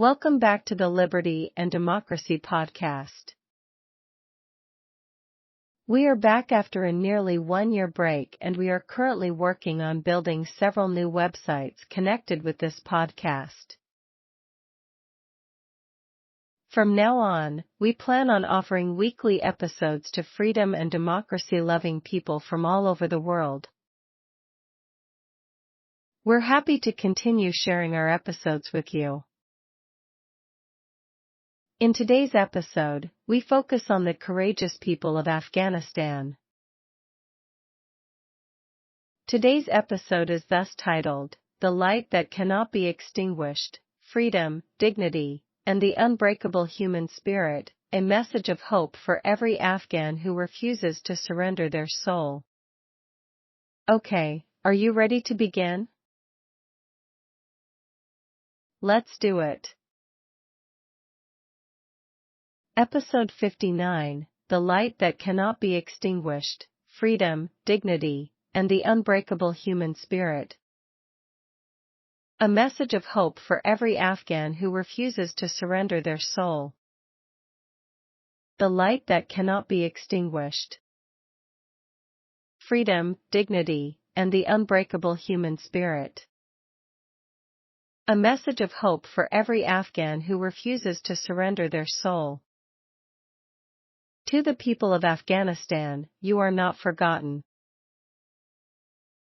Welcome back to the Liberty and Democracy podcast. We are back after a nearly one-year break, and we are currently working on building several new websites connected with this podcast. From now on, we plan on offering weekly episodes to freedom and democracy-loving people from all over the world. We're happy to continue sharing our episodes with you. In today's episode, we focus on the courageous people of Afghanistan. Today's episode is thus titled, "The Light That Cannot Be Extinguished, Freedom, Dignity, and the Unbreakable Human Spirit, a Message of Hope for Every Afghan Who Refuses to Surrender Their Soul." Okay, are you ready to begin? Let's do it. Episode 59, The Light That Cannot Be Extinguished, Freedom, Dignity, and the Unbreakable Human Spirit. A message of hope for every Afghan who refuses to surrender their soul. The light that cannot be extinguished. Freedom, dignity, and the unbreakable human spirit. A message of hope for every Afghan who refuses to surrender their soul. To the people of Afghanistan, you are not forgotten.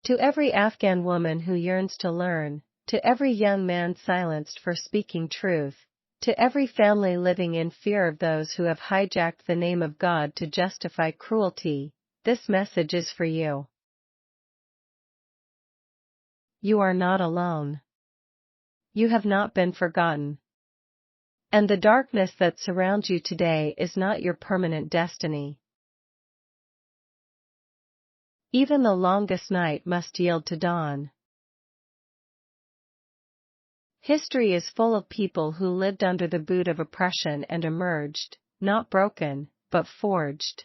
To every Afghan woman who yearns to learn, to every young man silenced for speaking truth, to every family living in fear of those who have hijacked the name of God to justify cruelty, this message is for you. You are not alone. You have not been forgotten. And the darkness that surrounds you today is not your permanent destiny. Even the longest night must yield to dawn. History is full of people who lived under the boot of oppression and emerged, not broken, but forged.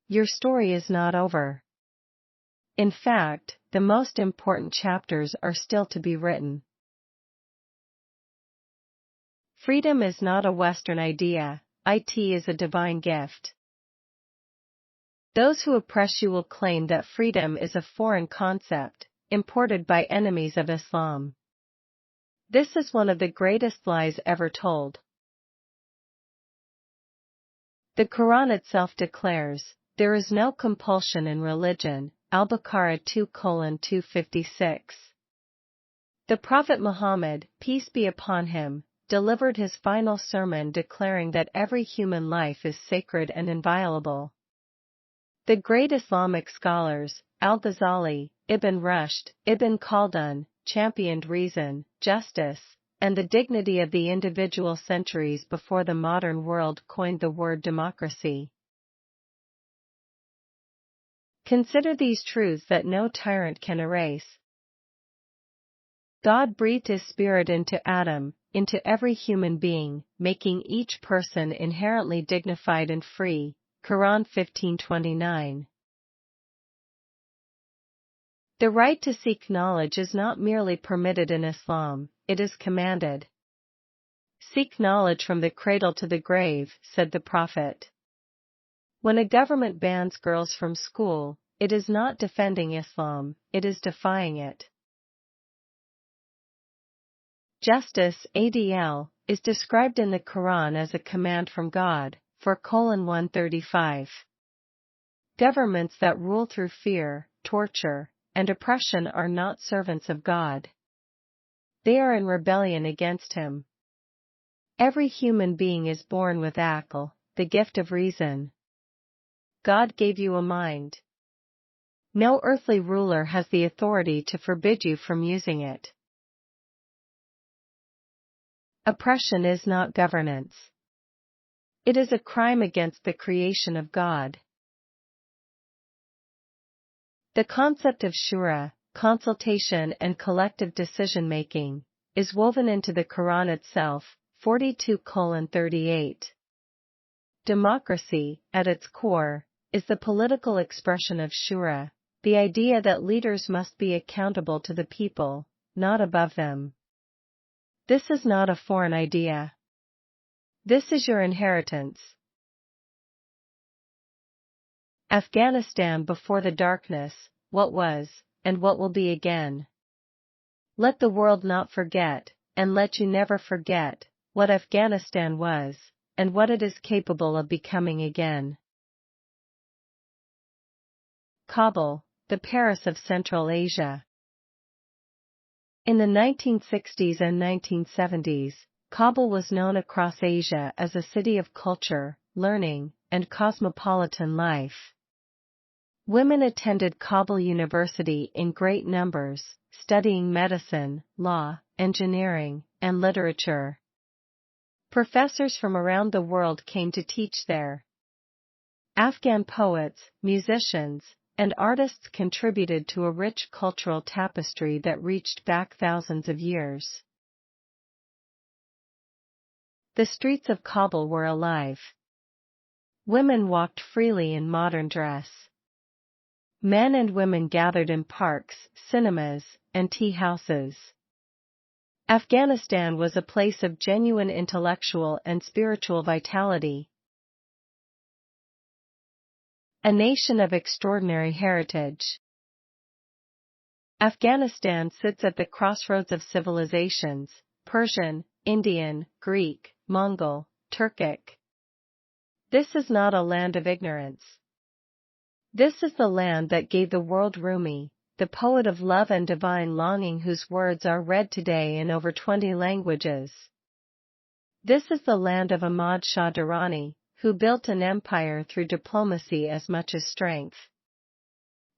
Your story is not over. In fact, the most important chapters are still to be written. Freedom is not a Western idea, it is a divine gift. Those who oppress you will claim that freedom is a foreign concept, imported by enemies of Islam. This is one of the greatest lies ever told. The Quran itself declares, "There is no compulsion in religion," Al-Baqarah 2:256. The Prophet Muhammad, peace be upon him, delivered his final sermon declaring that every human life is sacred and inviolable. The great Islamic scholars, Al-Ghazali, Ibn Rushd, Ibn Khaldun, championed reason, justice, and the dignity of the individual centuries before the modern world coined the word democracy. Consider these truths that no tyrant can erase. God breathed His Spirit into Adam, into every human being, making each person inherently dignified and free. Quran 15:29. The right to seek knowledge is not merely permitted in Islam, it is commanded. Seek knowledge from the cradle to the grave, said the Prophet. When a government bans girls from school, it is not defending Islam, it is defying it. Justice, ADL, is described in the Quran as a command from God, for 135. Governments that rule through fear, torture, and oppression are not servants of God. They are in rebellion against Him. Every human being is born with aql, the gift of reason. God gave you a mind. No earthly ruler has the authority to forbid you from using it. Oppression is not governance. It is a crime against the creation of God. The concept of shura, consultation and collective decision-making, is woven into the Quran itself, 42:38. Democracy, at its core, is the political expression of shura, the idea that leaders must be accountable to the people, not above them. This is not a foreign idea. This is your inheritance. Afghanistan before the darkness, what was, and what will be again. Let the world not forget, and let you never forget, what Afghanistan was, and what it is capable of becoming again. Kabul, the Paris of Central Asia. In the 1960s and 1970s, Kabul was known across Asia as a city of culture, learning, and cosmopolitan life. Women attended Kabul University in great numbers, studying medicine, law, engineering, and literature. Professors from around the world came to teach there. Afghan poets, musicians, and artists contributed to a rich cultural tapestry that reached back thousands of years. The streets of Kabul were alive. Women walked freely in modern dress. Men and women gathered in parks, cinemas, and tea houses. Afghanistan was a place of genuine intellectual and spiritual vitality. A nation of extraordinary heritage. Afghanistan sits at the crossroads of civilizations: Persian, Indian, Greek, Mongol, Turkic. This is not a land of ignorance. This is the land that gave the world Rumi, the poet of love and divine longing, whose words are read today in over 20 languages. This is the land of Ahmad Shah Durrani, who built an empire through diplomacy as much as strength.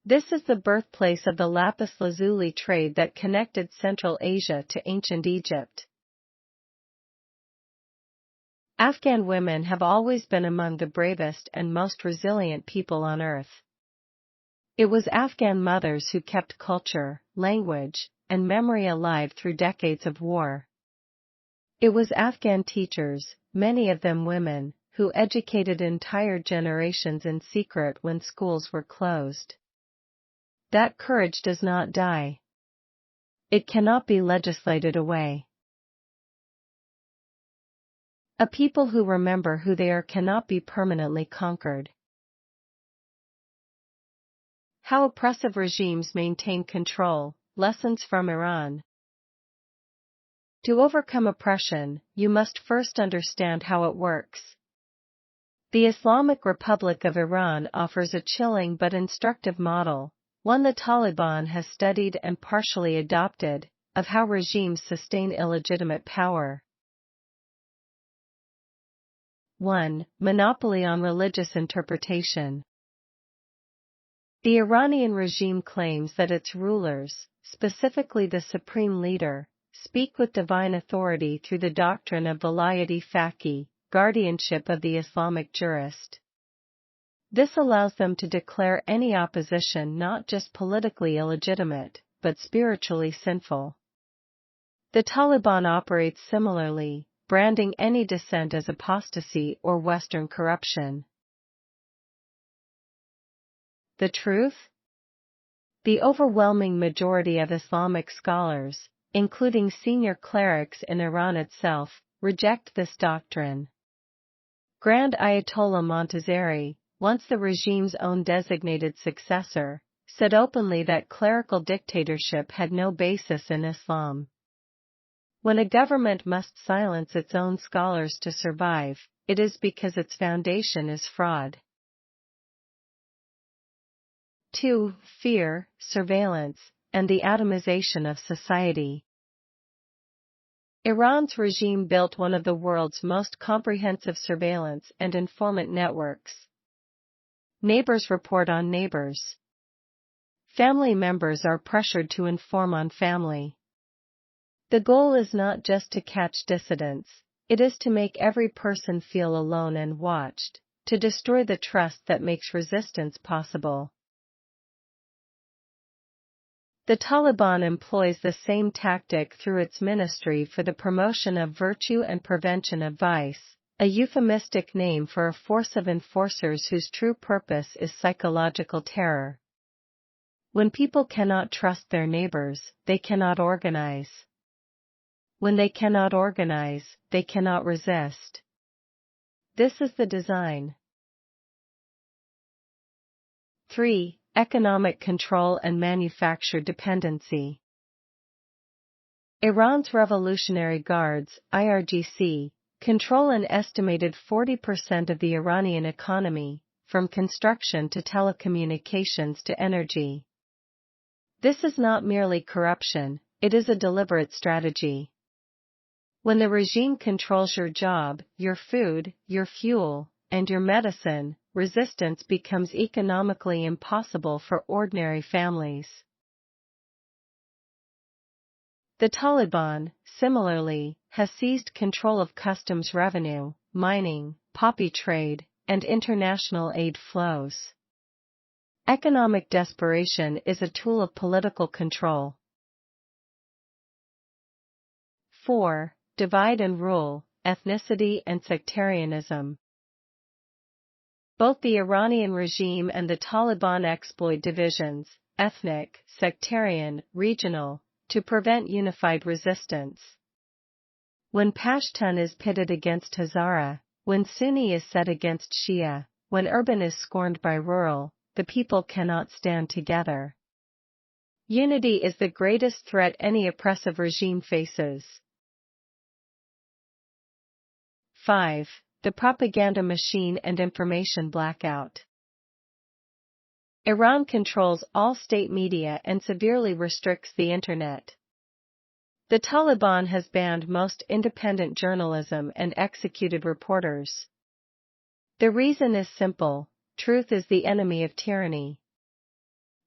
This is the birthplace of the lapis lazuli trade that connected Central Asia to ancient Egypt. Afghan women have always been among the bravest and most resilient people on earth. It was Afghan mothers who kept culture, language, and memory alive through decades of war. It was Afghan teachers, many of them women, who educated entire generations in secret when schools were closed. That courage does not die. It cannot be legislated away. A people who remember who they are cannot be permanently conquered. How oppressive regimes maintain control. Lessons from Iran. To overcome oppression, you must first understand how it works. The Islamic Republic of Iran offers a chilling but instructive model, one the Taliban has studied and partially adopted, of how regimes sustain illegitimate power. 1. Monopoly on religious interpretation. The Iranian regime claims that its rulers, specifically the supreme leader, speak with divine authority through the doctrine of Vilayat-e-Faqih, guardianship of the Islamic jurist. This allows them to declare any opposition not just politically illegitimate, but spiritually sinful. The Taliban operates similarly, branding any dissent as apostasy or Western corruption. The truth? The overwhelming majority of Islamic scholars, including senior clerics in Iran itself, reject this doctrine. Grand Ayatollah Montazeri, once the regime's own designated successor, said openly that clerical dictatorship had no basis in Islam. When a government must silence its own scholars to survive, it is because its foundation is fraud. 2. Fear, surveillance, and the atomization of society. Iran's regime built one of the world's most comprehensive surveillance and informant networks. Neighbors report on neighbors. Family members are pressured to inform on family. The goal is not just to catch dissidents, it is to make every person feel alone and watched, to destroy the trust that makes resistance possible. The Taliban employs the same tactic through its Ministry for the Promotion of Virtue and Prevention of Vice, a euphemistic name for a force of enforcers whose true purpose is psychological terror. When people cannot trust their neighbors, they cannot organize. When they cannot organize, they cannot resist. This is the design. 3. Economic control and manufacture dependency. Iran's Revolutionary Guards, IRGC, control an estimated 40% of the Iranian economy, from construction to telecommunications to energy. This is not merely corruption, it is a deliberate strategy. When the regime controls your job, your food, your fuel, and your medicine, resistance becomes economically impossible for ordinary families. The Taliban, similarly, has seized control of customs revenue, mining, poppy trade, and international aid flows. Economic desperation is a tool of political control. 4. Divide and rule, ethnicity and sectarianism. Both the Iranian regime and the Taliban exploit divisions, ethnic, sectarian, regional, to prevent unified resistance. When Pashtun is pitted against Hazara, when Sunni is set against Shia, when urban is scorned by rural, the people cannot stand together. Unity is the greatest threat any oppressive regime faces. 5. The propaganda machine and information blackout. Iran controls all state media and severely restricts the Internet. The Taliban has banned most independent journalism and executed reporters. The reason is simple: truth is the enemy of tyranny.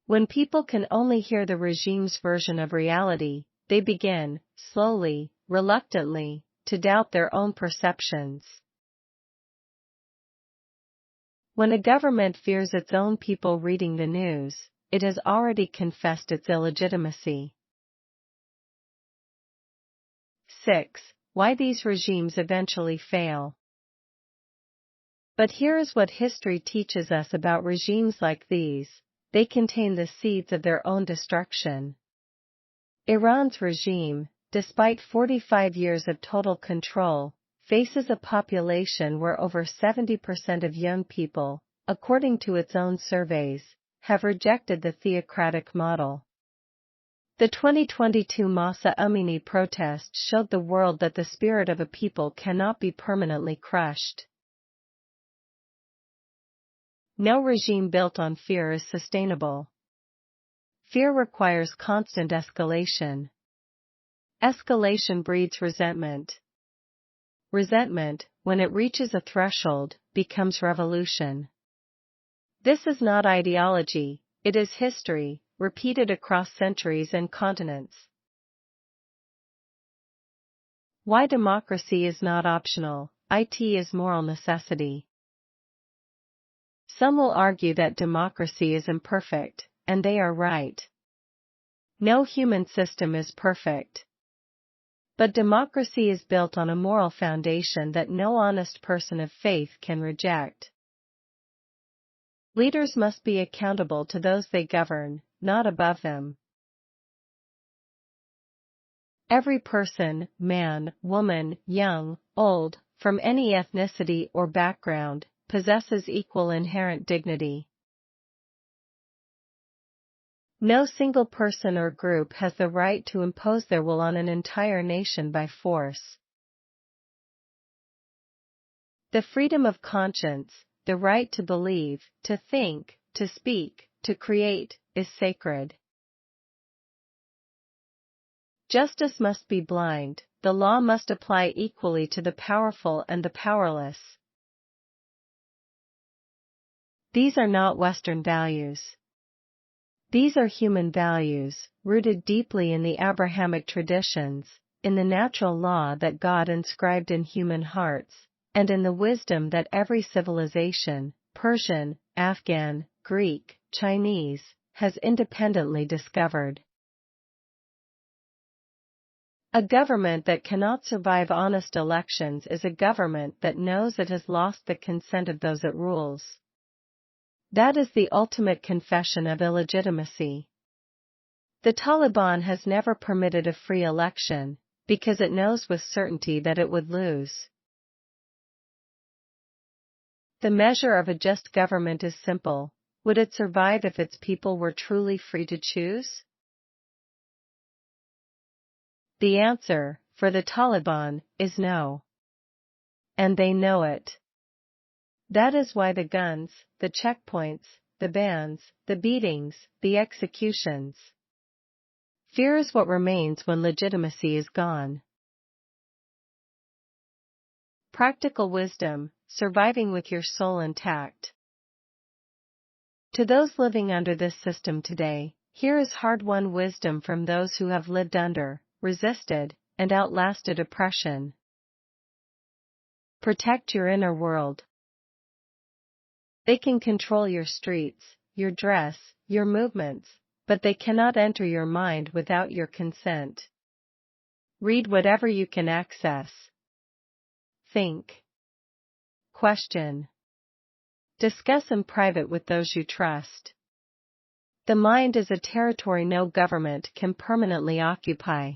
When people can only hear the regime's version of reality, they begin, slowly, reluctantly, to doubt their own perceptions. When a government fears its own people reading the news, it has already confessed its illegitimacy. 6. Why these regimes eventually fail. But here is what history teaches us about regimes like these: they contain the seeds of their own destruction. Iran's regime, despite 45 years of total control, faces a population where over 70% of young people, according to its own surveys, have rejected the theocratic model. The 2022 Mahsa Amini protest showed the world that the spirit of a people cannot be permanently crushed. No regime built on fear is sustainable. Fear requires constant escalation. Escalation breeds resentment. Resentment, when it reaches a threshold, becomes revolution. This is not ideology, it is history, repeated across centuries and continents. Why democracy is not optional, it is moral necessity. Some will argue that democracy is imperfect, and they are right. No human system is perfect. But democracy is built on a moral foundation that no honest person of faith can reject. Leaders must be accountable to those they govern, not above them. Every person, man, woman, young, old, from any ethnicity or background, possesses equal inherent dignity. No single person or group has the right to impose their will on an entire nation by force. The freedom of conscience, the right to believe, to think, to speak, to create, is sacred. Justice must be blind, the law must apply equally to the powerful and the powerless. These are not Western values. These are human values, rooted deeply in the Abrahamic traditions, in the natural law that God inscribed in human hearts, and in the wisdom that every civilization, Persian, Afghan, Greek, Chinese, has independently discovered. A government that cannot survive honest elections is a government that knows it has lost the consent of those it rules. That is the ultimate confession of illegitimacy. The Taliban has never permitted a free election, because it knows with certainty that it would lose. The measure of a just government is simple. Would it survive if its people were truly free to choose? The answer, for the Taliban, is no. And they know it. That is why the guns, the checkpoints, the bans, the beatings, the executions. Fear is what remains when legitimacy is gone. Practical wisdom, surviving with your soul intact. To those living under this system today, here is hard-won wisdom from those who have lived under, resisted, and outlasted oppression. Protect your inner world. They can control your streets, your dress, your movements, but they cannot enter your mind without your consent. Read whatever you can access. Think. Question. Discuss in private with those you trust. The mind is a territory no government can permanently occupy.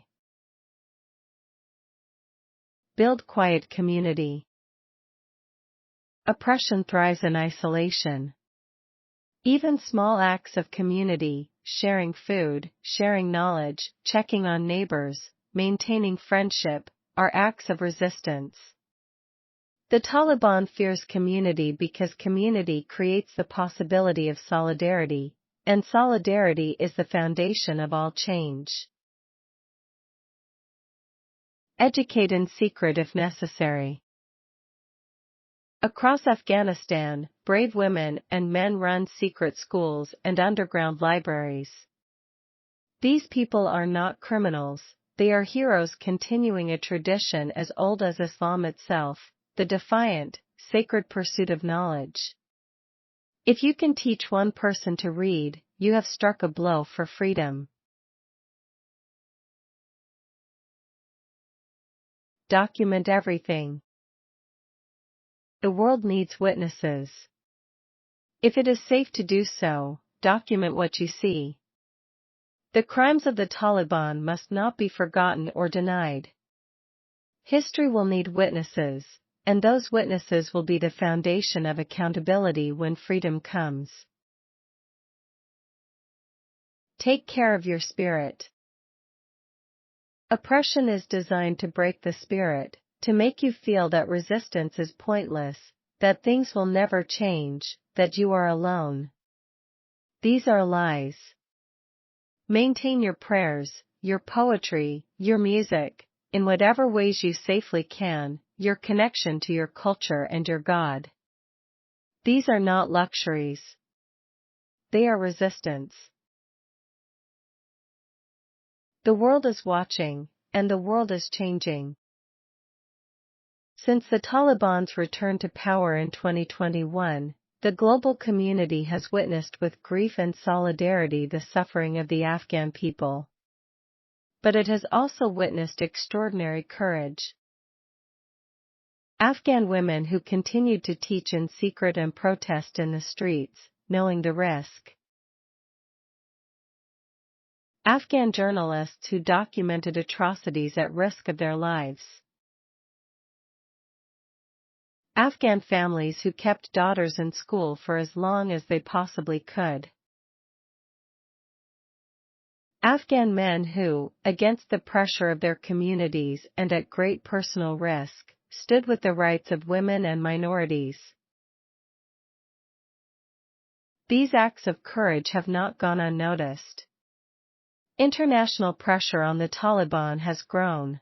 Build quiet community. Oppression thrives in isolation. Even small acts of community, sharing food, sharing knowledge, checking on neighbors, maintaining friendship, are acts of resistance. The Taliban fears community because community creates the possibility of solidarity, and solidarity is the foundation of all change. Educate in secret if necessary. Across Afghanistan, brave women and men run secret schools and underground libraries. These people are not criminals, they are heroes continuing a tradition as old as Islam itself, the defiant, sacred pursuit of knowledge. If you can teach one person to read, you have struck a blow for freedom. Document everything. The world needs witnesses. If it is safe to do so, document what you see. The crimes of the Taliban must not be forgotten or denied. History will need witnesses, and those witnesses will be the foundation of accountability when freedom comes. Take care of your spirit. Oppression is designed to break the spirit, to make you feel that resistance is pointless, that things will never change, that you are alone. These are lies. Maintain your prayers, your poetry, your music, in whatever ways you safely can, your connection to your culture and your God. These are not luxuries. They are resistance. The world is watching, and the world is changing. Since the Taliban's return to power in 2021, the global community has witnessed with grief and solidarity the suffering of the Afghan people. But it has also witnessed extraordinary courage. Afghan women who continued to teach in secret and protest in the streets, knowing the risk. Afghan journalists who documented atrocities at risk of their lives. Afghan families who kept daughters in school for as long as they possibly could. Afghan men who, against the pressure of their communities and at great personal risk, stood with the rights of women and minorities. These acts of courage have not gone unnoticed. International pressure on the Taliban has grown.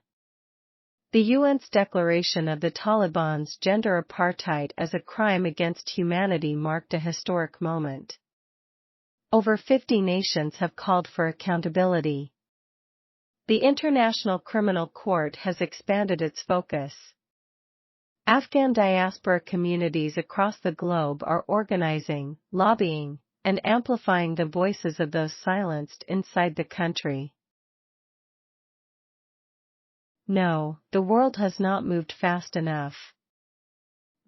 The UN's declaration of the Taliban's gender apartheid as a crime against humanity marked a historic moment. Over 50 nations have called for accountability. The International Criminal Court has expanded its focus. Afghan diaspora communities across the globe are organizing, lobbying, and amplifying the voices of those silenced inside the country. No, the world has not moved fast enough.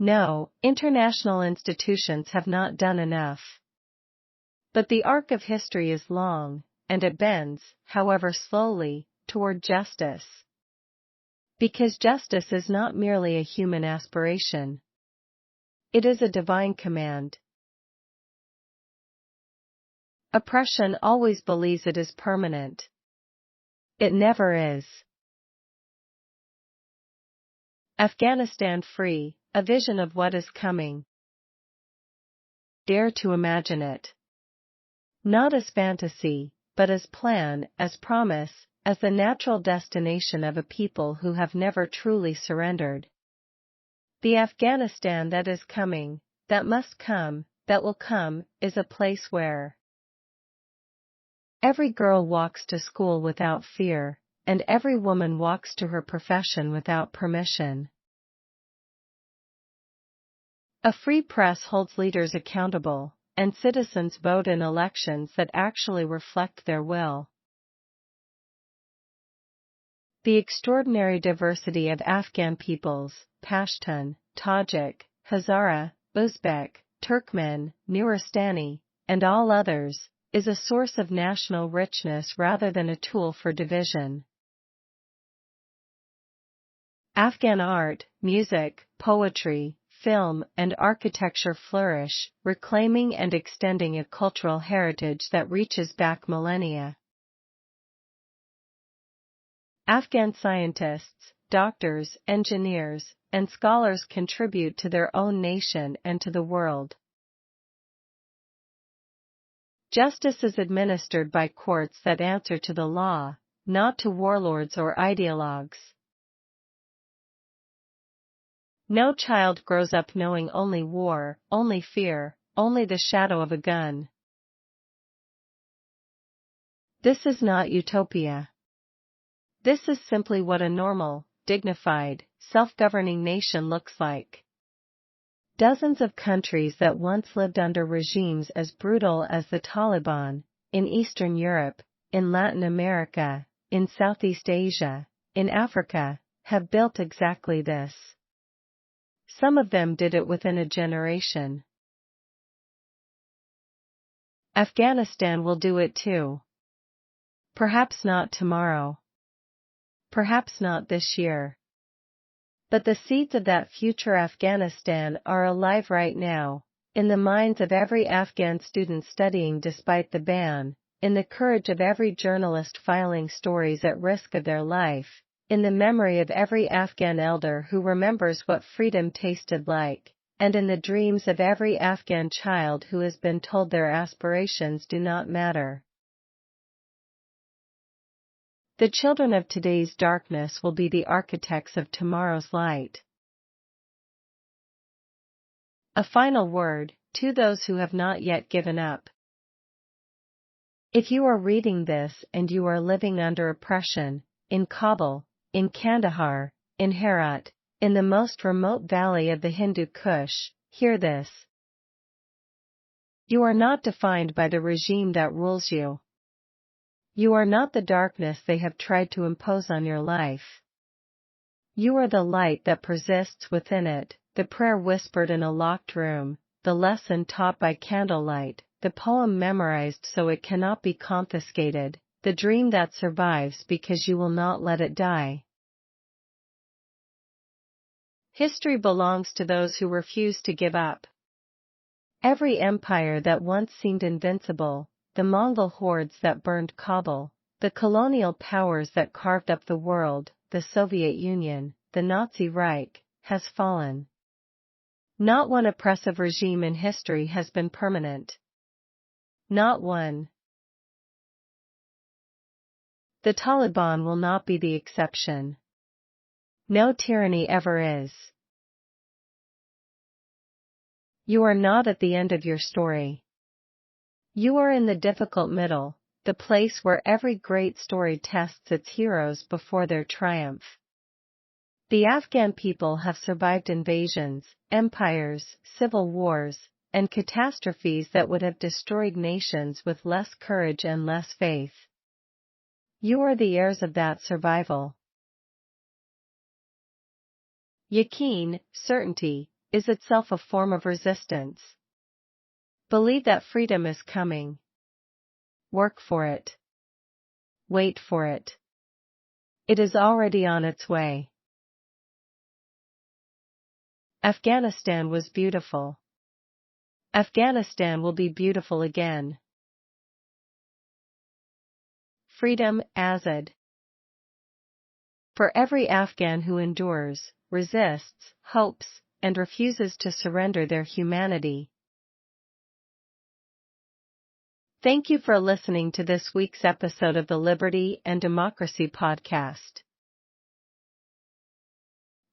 No, international institutions have not done enough. But the arc of history is long, and it bends, however slowly, toward justice. Because justice is not merely a human aspiration. It is a divine command. Oppression always believes it is permanent. It never is. Afghanistan free, a vision of what is coming. Dare to imagine it. Not as fantasy, but as plan, as promise, as the natural destination of a people who have never truly surrendered. The Afghanistan that is coming, that must come, that will come, is a place where every girl walks to school without fear, and every woman walks to her profession without permission. A free press holds leaders accountable, and citizens vote in elections that actually reflect their will. The extraordinary diversity of Afghan peoples, Pashtun, Tajik, Hazara, Uzbek, Turkmen, Nuristani, and all others, is a source of national richness rather than a tool for division. Afghan art, music, poetry, film, and architecture flourish, reclaiming and extending a cultural heritage that reaches back millennia. Afghan scientists, doctors, engineers, and scholars contribute to their own nation and to the world. Justice is administered by courts that answer to the law, not to warlords or ideologues. No child grows up knowing only war, only fear, only the shadow of a gun. This is not utopia. This is simply what a normal, dignified, self-governing nation looks like. Dozens of countries that once lived under regimes as brutal as the Taliban, in Eastern Europe, in Latin America, in Southeast Asia, in Africa, have built exactly this. Some of them did it within a generation. Afghanistan will do it too. Perhaps not tomorrow. Perhaps not this year. But the seeds of that future Afghanistan are alive right now, in the minds of every Afghan student studying despite the ban, in the courage of every journalist filing stories at risk of their life, in the memory of every Afghan elder who remembers what freedom tasted like, and in the dreams of every Afghan child who has been told their aspirations do not matter. The children of today's darkness will be the architects of tomorrow's light. A final word, to those who have not yet given up. If you are reading this and you are living under oppression, in Kabul, in Kandahar, in Herat, in the most remote valley of the Hindu Kush, hear this. You are not defined by the regime that rules you. You are not the darkness they have tried to impose on your life. You are the light that persists within it, the prayer whispered in a locked room, the lesson taught by candlelight, the poem memorized so it cannot be confiscated, the dream that survives because you will not let it die. History belongs to those who refuse to give up. Every empire that once seemed invincible, the Mongol hordes that burned Kabul, the colonial powers that carved up the world, the Soviet Union, the Nazi Reich, has fallen. Not one oppressive regime in history has been permanent. Not one. The Taliban will not be the exception. No tyranny ever is. You are not at the end of your story. You are in the difficult middle, the place where every great story tests its heroes before their triumph. The Afghan people have survived invasions, empires, civil wars, and catastrophes that would have destroyed nations with less courage and less faith. You are the heirs of that survival. Yaqeen, certainty, is itself a form of resistance. Believe that freedom is coming. Work for it. Wait for it. It is already on its way. Afghanistan was beautiful. Afghanistan will be beautiful again. Freedom, Azad. For every Afghan who endures, resists, hopes, and refuses to surrender their humanity. Thank you for listening to this week's episode of the Liberty and Democracy podcast.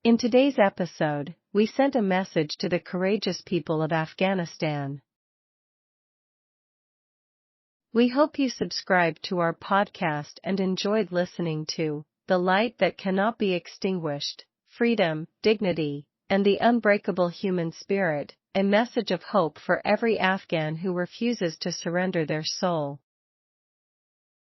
In today's episode, we sent a message to the courageous people of Afghanistan. We hope you subscribed to our podcast and enjoyed listening to The Light That Cannot Be Extinguished, Freedom, Dignity, and the Unbreakable Human Spirit, a message of hope for every Afghan who refuses to surrender their soul.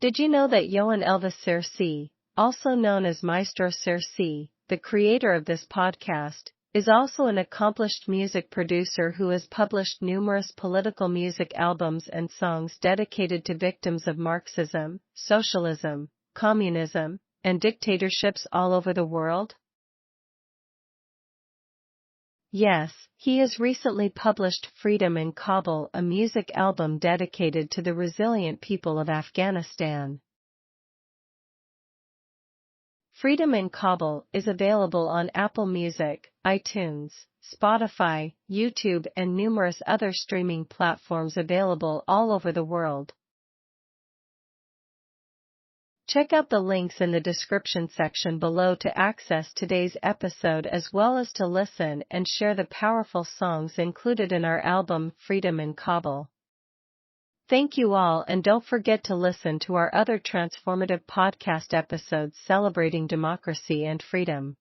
Did you know that Johan Elvis Searcy, also known as Maestro Searcy, the creator of this podcast, is also an accomplished music producer who has published numerous political music albums and songs dedicated to victims of Marxism, socialism, communism, and dictatorships all over the world? Yes, he has recently published Freedom in Kabul, a music album dedicated to the resilient people of Afghanistan. Freedom in Kabul is available on Apple Music, iTunes, Spotify, YouTube, and numerous other streaming platforms available all over the world. Check out the links in the description section below to access today's episode as well as to listen and share the powerful songs included in our album Freedom in Kabul. Thank you all, and don't forget to listen to our other transformative podcast episodes celebrating democracy and freedom.